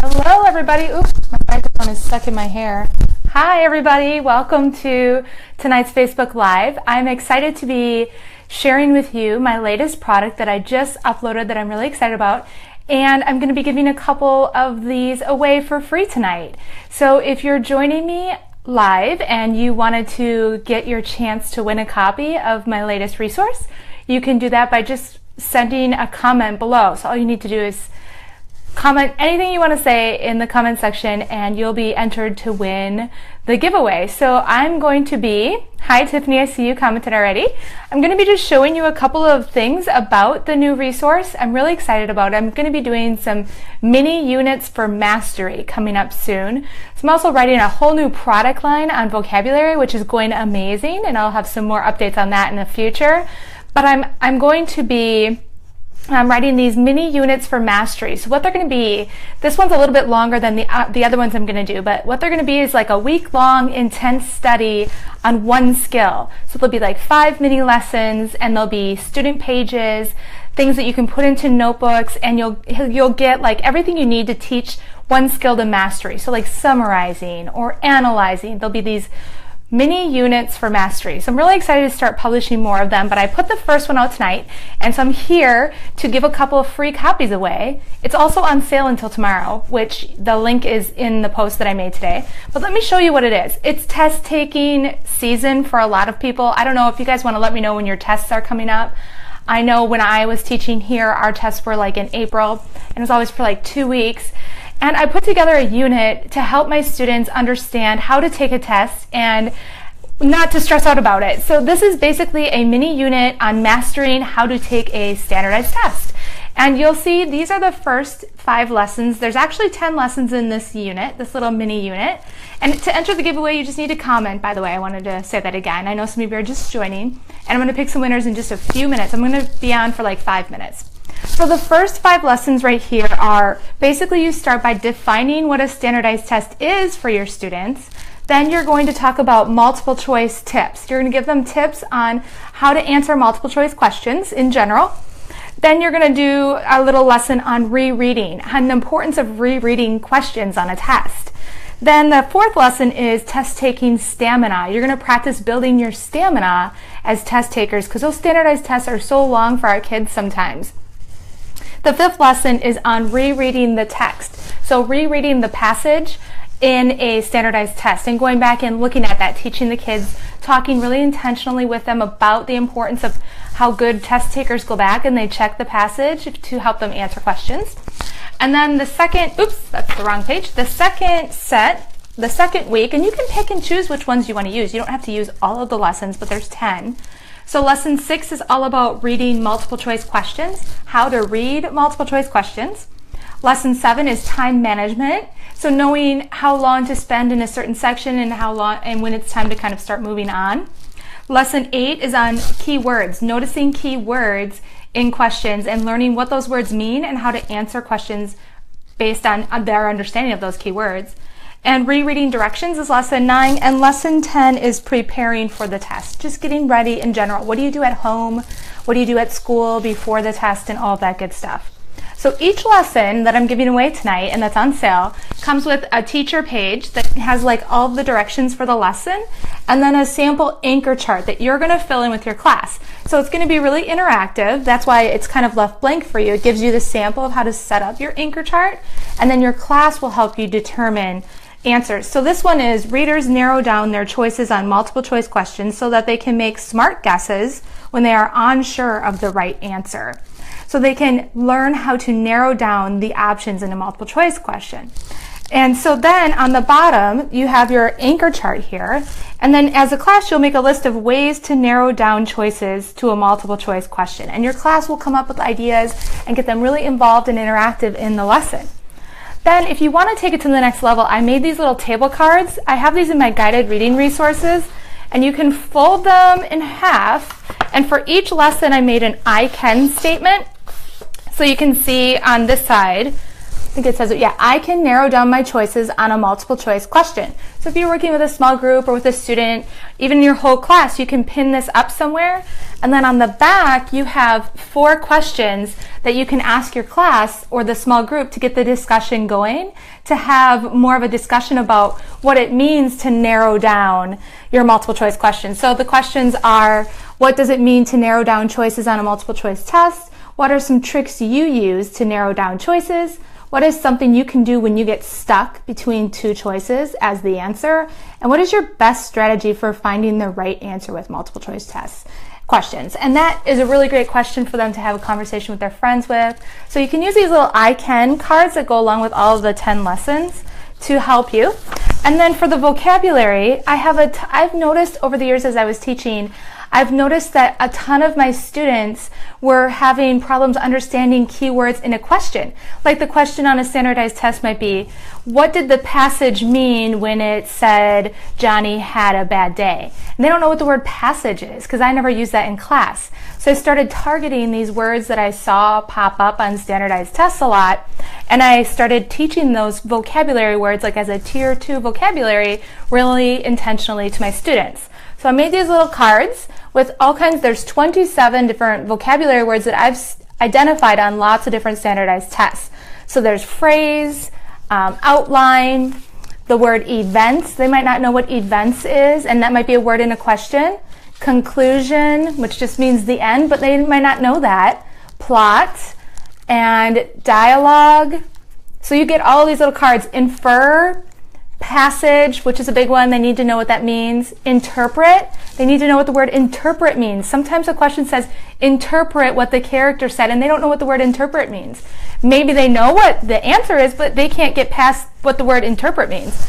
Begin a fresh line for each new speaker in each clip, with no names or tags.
Hello everybody. Oops, my microphone is stuck in my hair. Hi everybody, welcome to tonight's Facebook Live. I'm excited to be sharing with you my latest product that I just uploaded that I'm really excited about. And I'm going to be giving a couple of these away for free tonight. So if you're joining me live and you wanted to get your chance to win a copy of my latest resource, you can do that by just sending a comment below. So all you need to do is comment anything you want to say in the comment section and you'll be entered to win the giveaway. So I'm going to be, hi Tiffany, I see you commented already. I'm going to be just showing you a couple of things about the new resource. I'm really excited about it. I'm going to be doing some mini units for mastery coming up soon. So I'm also writing a whole new product line on vocabulary, which is going amazing, and I'll have some more updates on that in the future. But I'm going to be writing these mini units for mastery. So what they're going to be, this one's a little bit longer than the other ones I'm going to do, but what they're going to be is like a week-long intense study on one skill. So there'll be like 5 mini lessons, and there'll be student pages, things that you can put into notebooks, and you'll get like everything you need to teach one skill to mastery. So like summarizing or analyzing. There'll be these mini units for mastery. So I'm really excited to start publishing more of them, but I put the first one out tonight, and so I'm here to give a couple of free copies away. It's also on sale until tomorrow, which the link is in the post that I made today. But let me show you what it is. It's test taking season for a lot of people. I don't know if you guys want to let me know when your tests are coming up. I know when I was teaching here, our tests were like in April, and it was always for like 2 weeks. And I put together a unit to help my students understand how to take a test and not to stress out about it. So this is basically a mini unit on mastering how to take a standardized test. And you'll see these are the first 5 lessons. There's actually 10 lessons in this unit, this little mini unit. And to enter the giveaway, you just need to comment, by the way. I wanted to say that again. I know some of you are just joining. And I'm going to pick some winners in just a few minutes. I'm going to be on for like 5 minutes. So the first 5 lessons right here are basically you start by defining what a standardized test is for your students. Then you're going to talk about multiple choice tips. You're going to give them tips on how to answer multiple choice questions in general. Then you're going to do a little lesson on rereading and the importance of rereading questions on a test. Then the 4th lesson is test taking stamina. You're going to practice building your stamina as test takers because those standardized tests are so long for our kids sometimes. The 5th lesson is on rereading the text. So rereading the passage in a standardized test and going back and looking at that, teaching the kids, talking really intentionally with them about the importance of how good test takers go back and they check the passage to help them answer questions. And then the second, oops, that's the wrong page. The second set, the second week, and you can pick and choose which ones you want to use. You don't have to use all of the lessons, but there's 10. So lesson 6 is all about reading multiple choice questions, how to read multiple choice questions. Lesson 7 is time management. So knowing how long to spend in a certain section and how long and when it's time to kind of start moving on. Lesson 8 is on keywords, noticing keywords in questions and learning what those words mean and how to answer questions based on their understanding of those keywords. And rereading directions is lesson 9, and lesson 10 is preparing for the test, just getting ready in general. What do you do at home? What do you do at school before the test and all of that good stuff? So each lesson that I'm giving away tonight and that's on sale comes with a teacher page that has like all of the directions for the lesson and then a sample anchor chart that you're going to fill in with your class. So it's going to be really interactive. That's why it's kind of left blank for you. It gives you the sample of how to set up your anchor chart, and then your class will help you determine answers. So this one is readers narrow down their choices on multiple choice questions so that they can make smart guesses when they are unsure of the right answer. So they can learn how to narrow down the options in a multiple choice question. And so then on the bottom, you have your anchor chart here. And then as a class, you'll make a list of ways to narrow down choices to a multiple choice question. And your class will come up with ideas and get them really involved and interactive in the lesson. Then if you want to take it to the next level, I made these little table cards. I have these in my guided reading resources, and you can fold them in half. And for each lesson, I made an I can statement. So you can see on this side, think it says it, yeah, I can narrow down my choices on a multiple choice question. So if you're working with a small group or with a student, even your whole class, you can pin this up somewhere. And then on the back, you have 4 questions that you can ask your class or the small group to get the discussion going, to have more of a discussion about what it means to narrow down your multiple choice questions. So the questions are, what does it mean to narrow down choices on a multiple choice test? What are some tricks you use to narrow down choices? What is something you can do when you get stuck between 2 choices as the answer? And what is your best strategy for finding the right answer with multiple choice tests? Questions. And that is a really great question for them to have a conversation with their friends with. So you can use these little I can cards that go along with all of the 10 lessons to help you. And then for the vocabulary, I've noticed over the years as I was teaching, I've noticed that a ton of my students were having problems understanding keywords in a question. Like the question on a standardized test might be, what did the passage mean when it said Johnny had a bad day? And they don't know what the word passage is because I never used that in class. So I started targeting these words that I saw pop up on standardized tests a lot, and I started teaching those vocabulary words like as a tier 2 vocabulary really intentionally to my students. So I made these little cards with all kinds, there's 27 different vocabulary words that I've identified on lots of different standardized tests. So there's phrase, outline, the word events. They might not know what events is, and that might be a word in a question. Conclusion, which just means the end, but they might not know that. Plot and dialogue. So you get all of these little cards. Infer, passage, which is a big one. They need to know what that means. Interpret. They need to know what the word interpret means. Sometimes a question says, interpret what the character said, and they don't know what the word interpret means. Maybe they know what the answer is, but they can't get past what the word interpret means.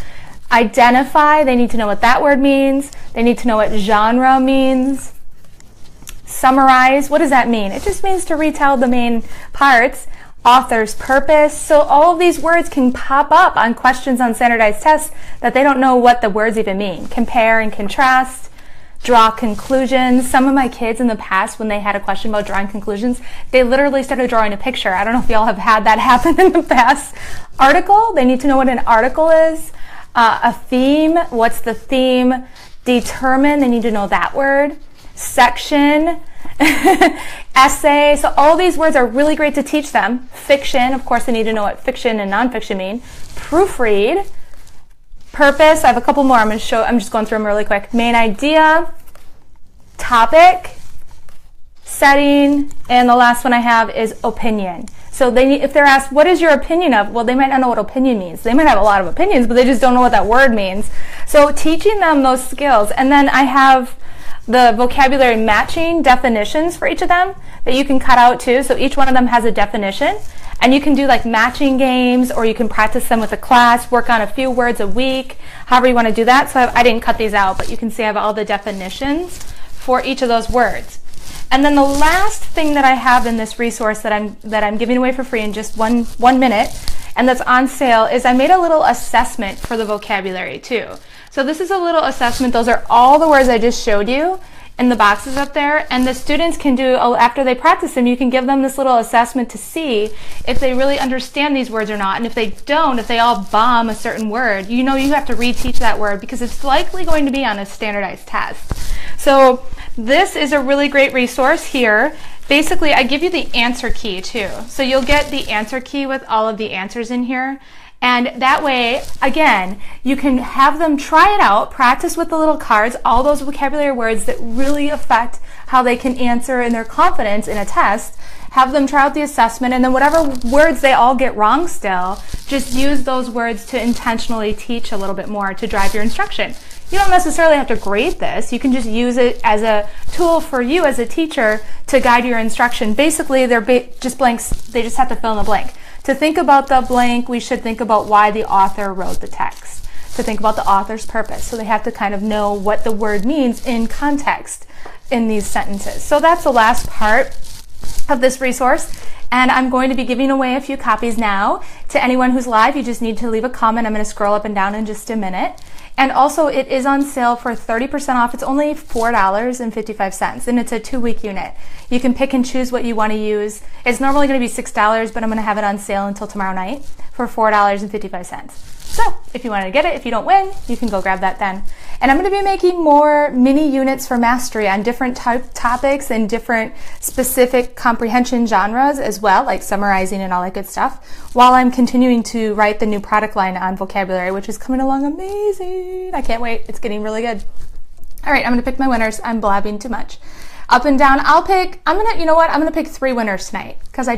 Identify. They need to know what that word means. They need to know what genre means. Summarize. What does that mean? It just means to retell the main parts. Author's purpose. So all of these words can pop up on questions on standardized tests that they don't know what the words even mean. Compare and contrast, draw conclusions. Some of my kids in the past, when they had a question about drawing conclusions, they literally started drawing a picture. I don't know if y'all have had that happen in the past. Article, they need to know what an article is. A theme, what's the theme? Determine, they need to know that word. Section, essay. So all these words are really great to teach them. Fiction, of course, they need to know what fiction and nonfiction mean. Proofread. Purpose, I have a couple more. I'm just going through them really quick. Main idea, topic, setting, and the last one I have is opinion. So if they're asked, what is your opinion of? Well, they might not know what opinion means. They might have a lot of opinions, but they just don't know what that word means. So teaching them those skills. And then I have the vocabulary matching definitions for each of them that you can cut out too. So each one of them has a definition, and you can do like matching games, or you can practice them with a class, work on a few words a week, however you want to do that. So I didn't cut these out, but you can see I have all the definitions for each of those words. And then the last thing that I have in this resource that I'm giving away for free in just one minute, and that's on sale, is I made a little assessment for the vocabulary too. So this is a little assessment. Those are all the words I just showed you in the boxes up there, and the students can do, after they practice them, you can give them this little assessment to see if they really understand these words or not. And if they don't, if they all bomb a certain word, you know you have to reteach that word because it's likely going to be on a standardized test. So this is a really great resource here. Basically, I give you the answer key too. So you'll get the answer key with all of the answers in here. And that way, again, you can have them try it out, practice with the little cards, all those vocabulary words that really affect how they can answer and their confidence in a test. Have them try out the assessment, and then whatever words they all get wrong still, just use those words to intentionally teach a little bit more to drive your instruction. You don't necessarily have to grade this. You can just use it as a tool for you as a teacher to guide your instruction. Basically, they're just blanks. They just have to fill in the blank. To think about the blank, we should think about why the author wrote the text. To think about the author's purpose. So they have to kind of know what the word means in context in these sentences. So that's the last part of this resource. And I'm going to be giving away a few copies now to anyone who's live. You just need to leave a comment. I'm going to scroll up and down in just a minute. And also it is on sale for 30% off. It's only $4.55 and it's a 2-week unit. You can pick and choose what you want to use. It's normally going to be $6, but I'm going to have it on sale until tomorrow night for $4.55. So if you wanted to get it, if you don't win, you can go grab that then. And I'm going to be making more mini units for mastery on different topics and different specific comprehension genres as well, like summarizing and all that good stuff, while I'm continuing to write the new product line on vocabulary, which is coming along amazing. I can't wait. It's getting really good. All right, I'm going to pick my winners. I'm blabbing too much. Up and down, I'm going to pick 3 winners tonight because I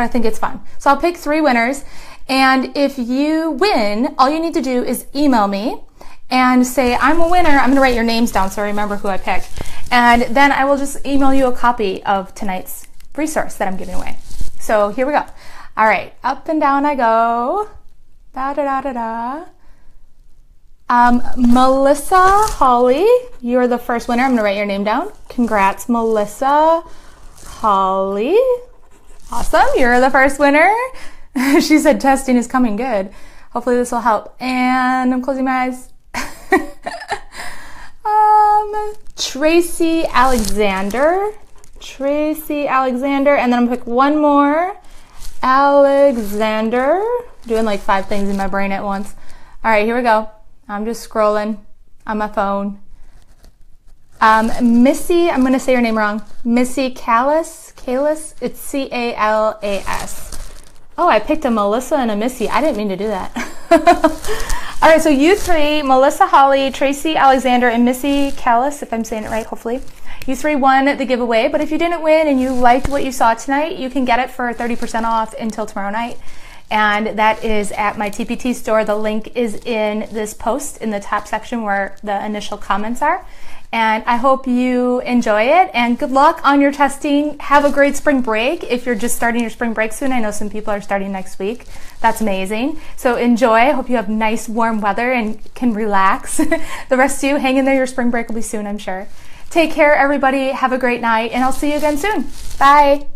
think it's fun. So I'll pick 3 winners. And if you win, all you need to do is email me and say, I'm a winner. I'm going to write your names down so I remember who I picked. And then I will just email you a copy of tonight's resource that I'm giving away. So here we go. All right, up and down I go. Da da da da da. Melissa Holly, you're the first winner. I'm going to write your name down. Congrats, Melissa Holly. Awesome, you're the first winner. She said testing is coming. Good. Hopefully this will help. And I'm closing my eyes. Tracy Alexander. And then I'm gonna pick one more. Alexander. Doing like 5 things in my brain at once. All right, here we go. I'm just scrolling on my phone. Missy, I'm gonna say your name wrong. Missy Callis. It's C-A-L-A-S. Oh, I picked a Melissa and a Missy. I didn't mean to do that. All right, so you 3, Melissa Holly, Tracy Alexander, and Missy Callis, if I'm saying it right, hopefully. You 3 won the giveaway, but if you didn't win and you liked what you saw tonight, you can get it for 30% off until tomorrow night. And that is at my TPT store. The link is in this post in the top section where the initial comments are. And I hope you enjoy it, and good luck on your testing. Have a great spring break. If you're just starting your spring break soon, I know some people are starting next week. That's amazing. So enjoy. I hope you have nice warm weather and can relax. The rest of you, hang in there. Your spring break will be soon, I'm sure. Take care, everybody. Have a great night, and I'll see you again soon. Bye.